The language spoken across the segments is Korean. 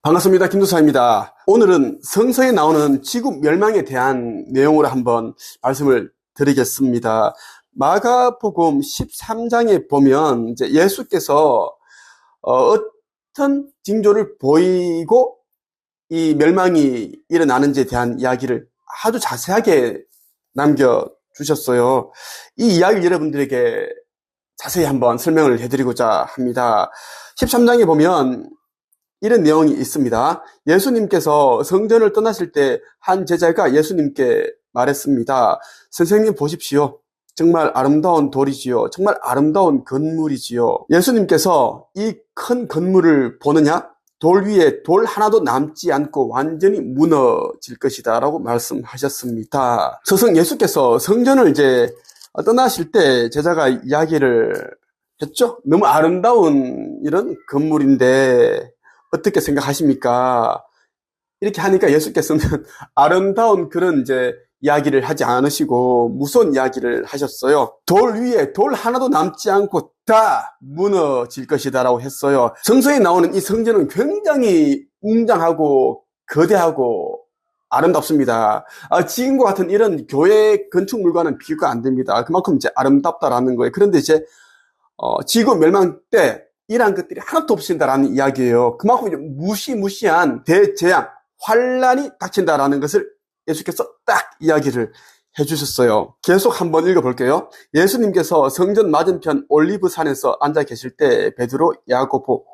반갑습니다. 김도사입니다. 오늘은 성서에 나오는 지구 멸망에 대한 내용으로 한번 말씀을 드리겠습니다. 마가복음 13장에 보면 이제 예수께서 어떤 징조를 보이고 이 멸망이 일어나는지에 대한 이야기를 아주 자세하게 남겨주셨어요. 이 이야기를 여러분들에게 자세히 한번 설명을 해드리고자 합니다. 13장에 보면 이런 내용이 있습니다. 예수님께서 성전을 떠나실 때 한 제자가 예수님께 말했습니다. 선생님 보십시오. 정말 아름다운 돌이지요. 정말 아름다운 건물이지요. 예수님께서 이 큰 건물을 보느냐? 돌 위에 돌 하나도 남지 않고 완전히 무너질 것이다 라고 말씀하셨습니다. 스승 예수께서 성전을 이제 떠나실 때 제자가 이야기를 했죠. 너무 아름다운 이런 건물인데 어떻게 생각하십니까? 이렇게 하니까 예수께서는 아름다운 그런 이제 이야기를 하지 않으시고 무서운 이야기를 하셨어요. 돌 위에 돌 하나도 남지 않고 다 무너질 것이다 라고 했어요. 성서에 나오는 이 성전은 굉장히 웅장하고 거대하고 아름답습니다. 지금과 같은 이런 교회 건축물과는 비교가 안 됩니다. 그만큼 이제 아름답다라는 거예요. 그런데 이제 지구 멸망 때 이러한 것들이 하나도 없어진다라는 이야기예요. 그만큼 이제 무시무시한 대재앙, 환란이 닥친다라는 것을 예수께서 딱 이야기를 해주셨어요. 계속 한번 읽어볼게요. 예수님께서 성전 맞은편 올리브산에서 앉아 계실 때 베드로, 야고보,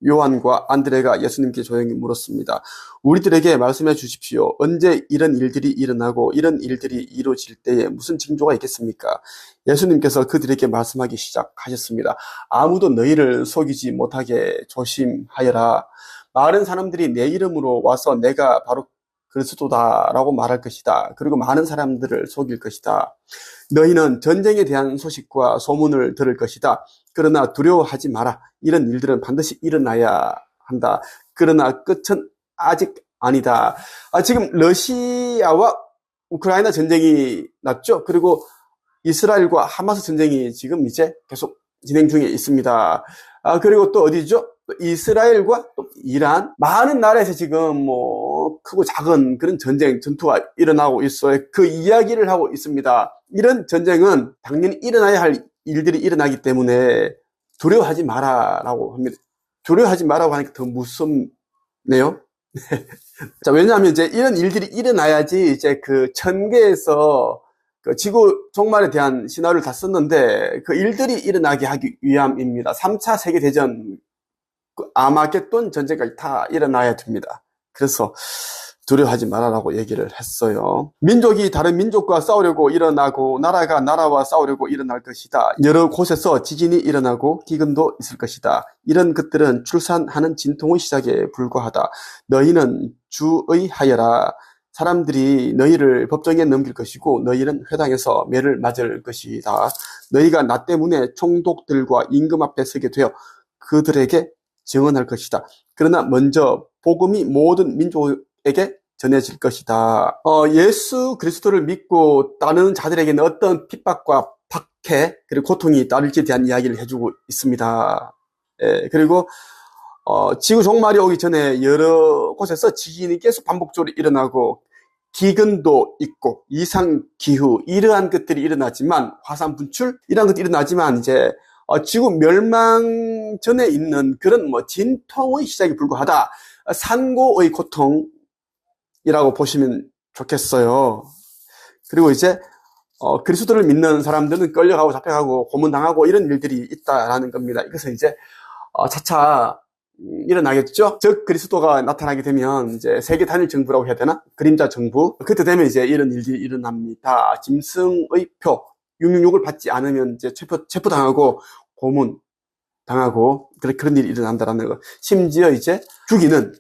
요한과 안드레가 예수님께 조용히 물었습니다. 우리들에게 말씀해 주십시오. 언제 이런 일들이 일어나고 이런 일들이 이루어질 때에 무슨 징조가 있겠습니까? 예수님께서 그들에게 말씀하기 시작하셨습니다. 아무도 너희를 속이지 못하게 조심하여라. 많은 사람들이 내 이름으로 와서 내가 바로 그리스도다라고 말할 것이다. 그리고 많은 사람들을 속일 것이다. 너희는 전쟁에 대한 소식과 소문을 들을 것이다. 그러나 두려워하지 마라. 이런 일들은 반드시 일어나야 한다. 그러나 끝은 아직 아니다. 지금 러시아와 우크라이나 전쟁이 났죠. 그리고 이스라엘과 하마스 전쟁이 지금 이제 계속 진행 중에 있습니다. 그리고 또 어디죠? 또 이스라엘과 또 이란, 많은 나라에서 지금 크고 작은 그런 전쟁, 전투가 일어나고 있어요. 그 이야기를 하고 있습니다. 이런 전쟁은 당연히 일어나야 할 일들이 일어나기 때문에 두려워하지 마라라고 합니다. 두려워하지 마라고 하니까 더 무섭네요. 자, 왜냐하면 이제 이런 일들이 일어나야지 이제 그 천계에서 그 지구 종말에 대한 신화를 다 썼는데 그 일들이 일어나게 하기 위함입니다. 3차 세계대전, 아마겟돈 전쟁까지 다 일어나야 됩니다. 그래서 두려워하지 말아라고 얘기를 했어요. 민족이 다른 민족과 싸우려고 일어나고 나라가 나라와 싸우려고 일어날 것이다. 여러 곳에서 지진이 일어나고 기근도 있을 것이다. 이런 것들은 출산하는 진통의 시작에 불과하다. 너희는 주의하여라. 사람들이 너희를 법정에 넘길 것이고 너희는 회당에서 매를 맞을 것이다. 너희가 나 때문에 총독들과 임금 앞에 서게 되어 그들에게 증언할 것이다. 그러나 먼저 복음이 모든 민족에게 전해질 것이다. 예수 그리스도를 믿고 따르는 자들에게는 어떤 핍박과 박해 그리고 고통이 따를지에 대한 이야기를 해주고 있습니다. 그리고 지구 종말이 오기 전에 여러 곳에서 지진이 계속 반복적으로 일어나고 기근도 있고 이상기후 이러한 것들이 일어나지만 화산 분출 이러한 것들이 일어나지만 이제 지구 멸망 전에 있는 그런 진통의 시작에 불과하다. 산고의 고통이라고 보시면 좋겠어요. 그리고 이제 그리스도를 믿는 사람들은 끌려가고 잡혀가고 고문당하고 이런 일들이 있다라는 겁니다. 이것은 이제 차차 일어나겠죠. 즉 그리스도가 나타나게 되면 이제 세계 단일 정부라고 해야 되나? 그림자 정부. 그때 되면 이제 이런 일들이 일어납니다. 짐승의 표 666을 받지 않으면 이제 체포당하고 고문 당하고 그런 일이 일어난다라는 거. 심지어 이제 죽이는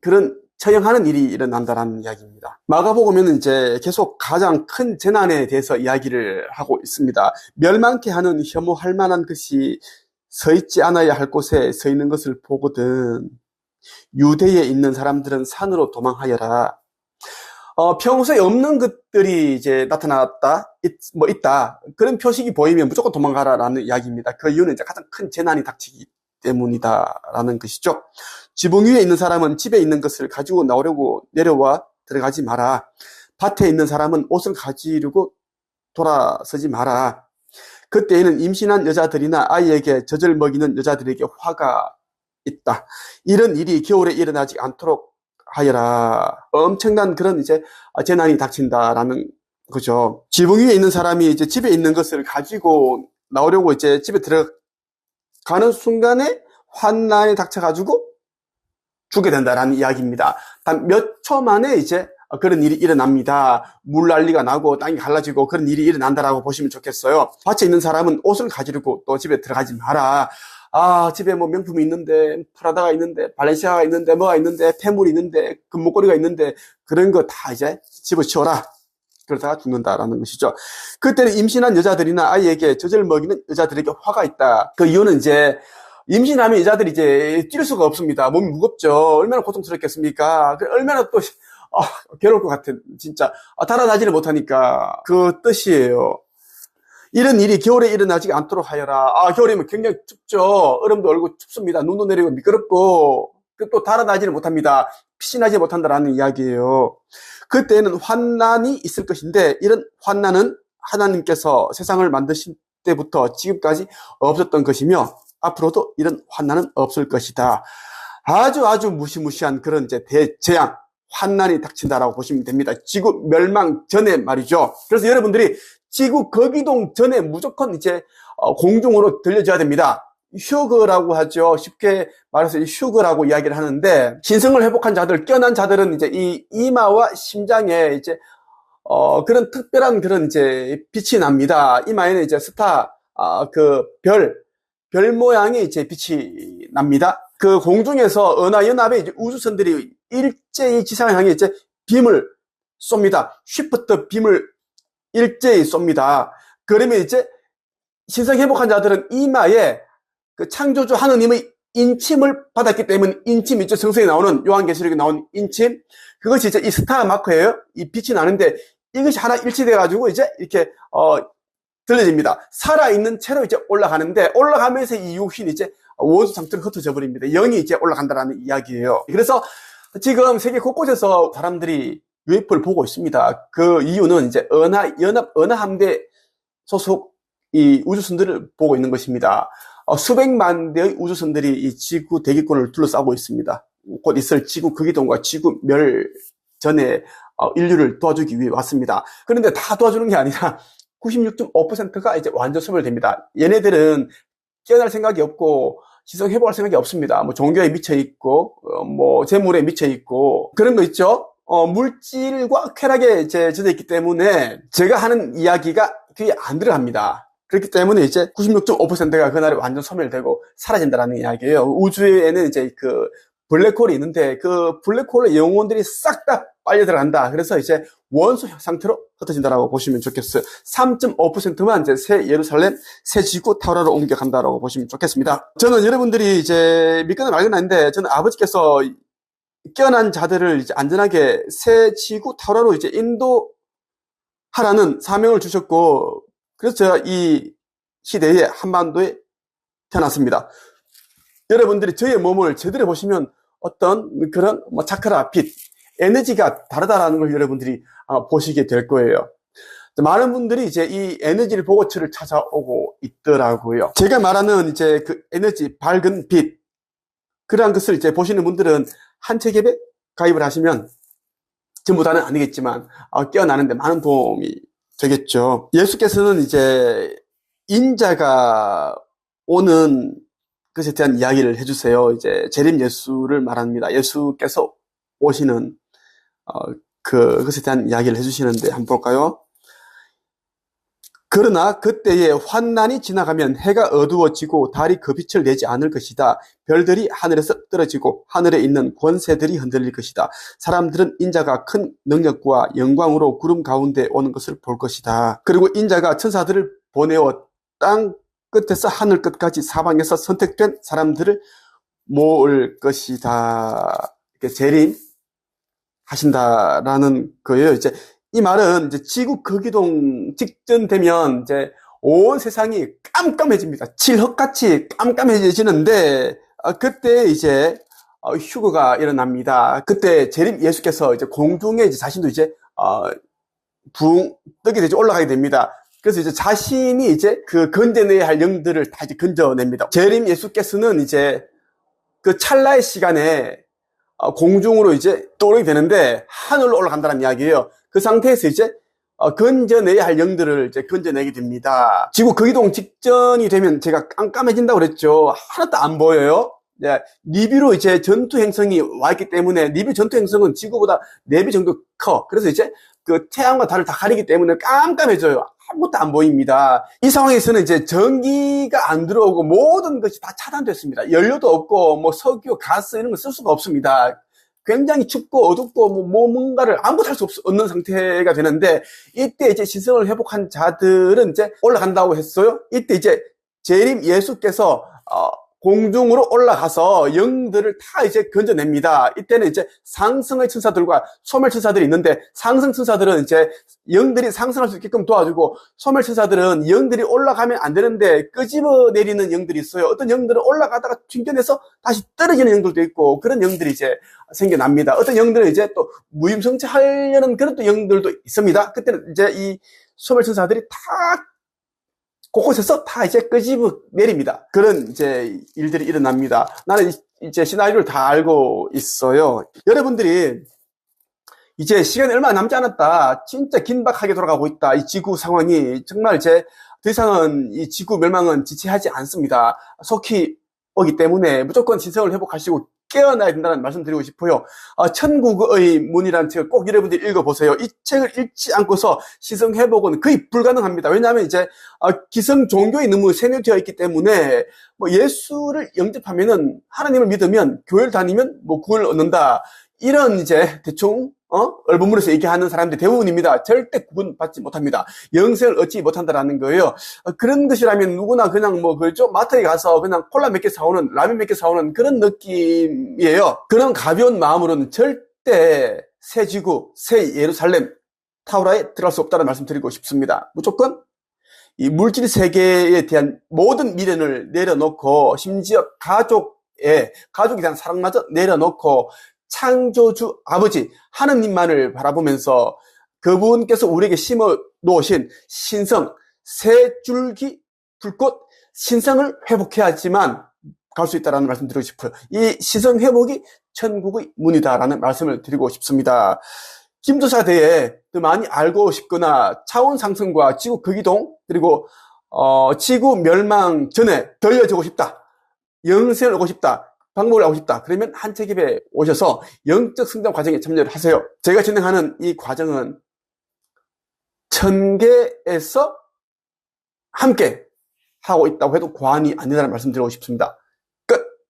그런 처형하는 일이 일어난다라는 이야기입니다. 마가복음에는 이제 계속 가장 큰 재난에 대해서 이야기를 하고 있습니다. 멸망케 하는 혐오할 만한 것이 서 있지 않아야 할 곳에 서 있는 것을 보거든 유대에 있는 사람들은 산으로 도망하여라. 평소에 없는 것들이 이제 나타났다, 있다. 그런 표식이 보이면 무조건 도망가라라는 이야기입니다. 그 이유는 이제 가장 큰 재난이 닥치기 때문이다라는 것이죠. 지붕 위에 있는 사람은 집에 있는 것을 가지고 나오려고 내려와 들어가지 마라. 밭에 있는 사람은 옷을 가지려고 돌아서지 마라. 그때에는 임신한 여자들이나 아이에게 젖을 먹이는 여자들에게 화가 있다. 이런 일이 겨울에 일어나지 않도록 하여라. 엄청난 그런 이제 재난이 닥친다라는 거죠. 지붕 위에 있는 사람이 이제 집에 있는 것을 가지고 나오려고 이제 집에 들어가는 순간에 환난이 닥쳐가지고 죽게 된다라는 이야기입니다. 단 몇 초 만에 이제 그런 일이 일어납니다. 물난리가 나고 땅이 갈라지고 그런 일이 일어난다라고 보시면 좋겠어요. 밭에 있는 사람은 옷을 가지려고 또 집에 들어가지 마라. 집에 뭐 명품이 있는데, 프라다가 있는데, 발렌시아가 있는데, 뭐가 있는데, 폐물이 있는데, 금목걸이가 있는데, 그런 거 다 이제 집어치워라. 그러다가 죽는다라는 것이죠. 그때는 임신한 여자들이나 아이에게 젖을 먹이는 여자들에게 화가 있다. 그 이유는 이제, 임신하면 여자들이 이제 뛸 수가 없습니다. 몸이 무겁죠. 얼마나 고통스럽겠습니까? 얼마나 또, 괴로울 것 같아. 진짜. 달아나지를 못하니까. 그 뜻이에요. 이런 일이 겨울에 일어나지 않도록 하여라. 겨울이면 굉장히 춥죠. 얼음도 얼고 춥습니다. 눈도 내리고 미끄럽고 또 달아나지를 못합니다. 피신하지 못한다라는 이야기예요. 그때는 환난이 있을 것인데 이런 환난은 하나님께서 세상을 만드신 때부터 지금까지 없었던 것이며 앞으로도 이런 환난은 없을 것이다. 아주 무시무시한 그런 이제 대재앙, 환난이 닥친다라고 보시면 됩니다. 지구 멸망 전에 말이죠. 그래서 여러분들이 지구 거기동 전에 무조건 이제 공중으로 들려줘야 됩니다. 휴거라고 하죠. 쉽게 말해서 휴거라고 이야기를 하는데 신성을 회복한 자들, 깨어난 자들은 이제 이 이마와 심장에 이제 그런 특별한 그런 이제 빛이 납니다. 이마에는 이제 스타 별 모양의 이제 빛이 납니다. 그 공중에서 은하연합의 이제 우주선들이 일제히 지상을 향해 이제 빔을 쏩니다. 쉬프트 빔을 일제히 쏩니다. 그러면 이제 신성 회복한 자들은 이마에 그 창조주 하느님의 인침을 받았기 때문에 인침 있죠. 성서에 나오는 요한계시록에 나온 인침. 그것이 이제 이 스타 마크예요. 이 빛이 나는데 이것이 하나 일치돼 가지고 이제 이렇게 들려집니다. 살아있는 채로 이제 올라가는데 올라가면서 이 육신이 이제 원수 상태로 흩어져 버립니다. 영이 이제 올라간다라는 이야기예요. 그래서 지금 세계 곳곳에서 사람들이 UFO를 보고 있습니다. 그 이유는 이제 은하함대 소속 이 우주선들을 보고 있는 것입니다. 수백만 대의 우주선들이 이 지구 대기권을 둘러싸고 있습니다. 곧 있을 지구 극이동과 지구 멸 전에 인류를 도와주기 위해 왔습니다. 그런데 다 도와주는 게 아니라 96.5%가 이제 완전 소멸됩니다. 얘네들은 깨어날 생각이 없고 지성 회복할 생각이 없습니다. 뭐 종교에 미쳐 있고 뭐 재물에 미쳐 있고 그런 거 있죠. 물질과 쾌락에 이제 젖어 있기 때문에 제가 하는 이야기가 귀에 안 들어갑니다. 그렇기 때문에 이제 96.5%가 그날에 완전 소멸되고 사라진다는 이야기예요. 우주에는 이제 그 블랙홀이 있는데 그 블랙홀의 영혼들이 싹 다 빨려 들어간다. 그래서 이제 원소 상태로 흩어진다라고 보시면 좋겠어요. 3.5%만 이제 새 예루살렘, 새 지구 타워로 옮겨간다라고 보시면 좋겠습니다. 저는 여러분들이 이제 믿거나 말거나 하는데 저는 아버지께서 깨어난 자들을 이제 안전하게 새 지구 타워로 이제 인도하라는 사명을 주셨고 그래서 제가 이 시대에 한반도에 태어났습니다. 여러분들이 저의 몸을 제대로 보시면 어떤 그런 차크라, 빛, 에너지가 다르다라는 걸 여러분들이 보시게 될 거예요. 많은 분들이 이제 이 에너지를 보고 저를 찾아오고 있더라고요. 제가 말하는 이제 그 에너지, 밝은 빛, 그러한 것을 이제 보시는 분들은 한책앱에 가입을 하시면 전부 다는 아니겠지만 깨어나는데 많은 도움이 되겠죠. 예수께서는 이제 인자가 오는 것에 대한 이야기를 해주세요. 이제 재림 예수를 말합니다. 예수께서 오시는 그것에 대한 이야기를 해주시는데 한번 볼까요? 그러나 그때에 환난이 지나가면 해가 어두워지고 달이 그 빛을 내지 않을 것이다. 별들이 하늘에서 떨어지고 하늘에 있는 권세들이 흔들릴 것이다. 사람들은 인자가 큰 능력과 영광으로 구름 가운데 오는 것을 볼 것이다. 그리고 인자가 천사들을 보내어 땅 끝에서 하늘 끝까지 사방에서 선택된 사람들을 모을 것이다. 이렇게 재림 하신다라는 거예요. 이제 이 말은 이제 지구 거기동 직전 되면 이제 온 세상이 깜깜해집니다. 칠흑같이 깜깜해지는데 그때 이제 휴거가 일어납니다. 그때 재림 예수께서 이제 공중에 이제 자신도 이제 붕 뜨게 되죠. 올라가게 됩니다. 그래서 이제 자신이 이제 그 건져내야 할 영들을 다 이제 건져냅니다. 재림 예수께서는 이제 그 찰나의 시간에 공중으로 이제 떠오르게 되는데 하늘로 올라간다는 이야기예요. 그 상태에서 이제 건져내야 할 영들을 이제 건져내게 됩니다. 지구 거기동 직전이 되면 제가 깜깜해진다고 그랬죠. 하나도 안 보여요. 네, 니비로 이제 전투 행성이 와 있기 때문에 니비 전투 행성은 지구보다 4배 정도 커. 그래서 이제 그 태양과 달을 다 가리기 때문에 깜깜해져요. 아무것도 안 보입니다. 이 상황에서는 이제 전기가 안 들어오고 모든 것이 다 차단됐습니다. 연료도 없고 뭐 석유, 가스 이런 거 쓸 수가 없습니다. 굉장히 춥고 어둡고 뭔가를 아무것도 할 수 없는 상태가 되는데 이때 이제 신성을 회복한 자들은 이제 올라간다고 했어요. 이때 이제 재림 예수께서 공중으로 올라가서 영들을 다 이제 건져냅니다. 이때는 이제 상승의 천사들과 소멸 천사들이 있는데 상승 천사들은 이제 영들이 상승할 수 있게끔 도와주고 소멸 천사들은 영들이 올라가면 안 되는데 끄집어 내리는 영들이 있어요. 어떤 영들은 올라가다가 튕겨내서 다시 떨어지는 영들도 있고 그런 영들이 이제 생겨납니다. 어떤 영들은 이제 또 무임성체하려는 그런 또 영들도 있습니다. 그때는 이제 이 소멸 천사들이 다 곳곳에서 다 이제 끄집어 내립니다. 그런 이제 일들이 일어납니다. 나는 이제 시나리오를 다 알고 있어요. 여러분들이 이제 시간이 얼마 남지 않았다. 진짜 긴박하게 돌아가고 있다. 이 지구 상황이 정말 이제 더 이상은 이 지구 멸망은 지체하지 않습니다. 속히 오기 때문에 무조건 신성을 회복하시고 깨어나야 된다는 말씀 드리고 싶어요. 천국의 문이라는 책을 꼭 여러분들이 읽어보세요. 이 책을 읽지 않고서 신성 회복은 거의 불가능합니다. 왜냐하면 이제 기성 종교에 너무 세뇌되어 있기 때문에 뭐 예수를 영접하면은 하나님을 믿으면 교회를 다니면 뭐 구원을 얻는다. 이런 이제 대충 얼버무려서 얘기하는 사람들이 대부분입니다. 절대 구원받지 못합니다. 영생을 얻지 못한다라는 거예요. 그런 것이라면 누구나 그냥 뭐 그죠 마트에 가서 그냥 콜라 몇 개 사오는 라면 몇 개 사오는 그런 느낌이에요. 그런 가벼운 마음으로는 절대 새 지구, 새 예루살렘 타우라에 들어갈 수 없다는 말씀 드리고 싶습니다. 무조건 이 물질 세계에 대한 모든 미련을 내려놓고 심지어 가족에 대한 사랑마저 내려놓고 창조주 아버지 하느님만을 바라보면서 그분께서 우리에게 심어 놓으신 신성, 새 줄기 불꽃 신성을 회복해야지만 갈 수 있다는 말씀 드리고 싶어요. 이 신성 회복이 천국의 문이다라는 말씀을 드리고 싶습니다. 김도사대에 더 많이 알고 싶거나 차원 상승과 지구 거기동 그리고 지구 멸망 전에 들려주고 싶다. 영생을 얻고 싶다. 방법을 알고 싶다. 그러면 한책입에 오셔서 영적 성장 과정에 참여를 하세요. 제가 진행하는 이 과정은 1000개에서 함께 하고 있다고 해도 과언이 아니라는 말씀 드리고 싶습니다.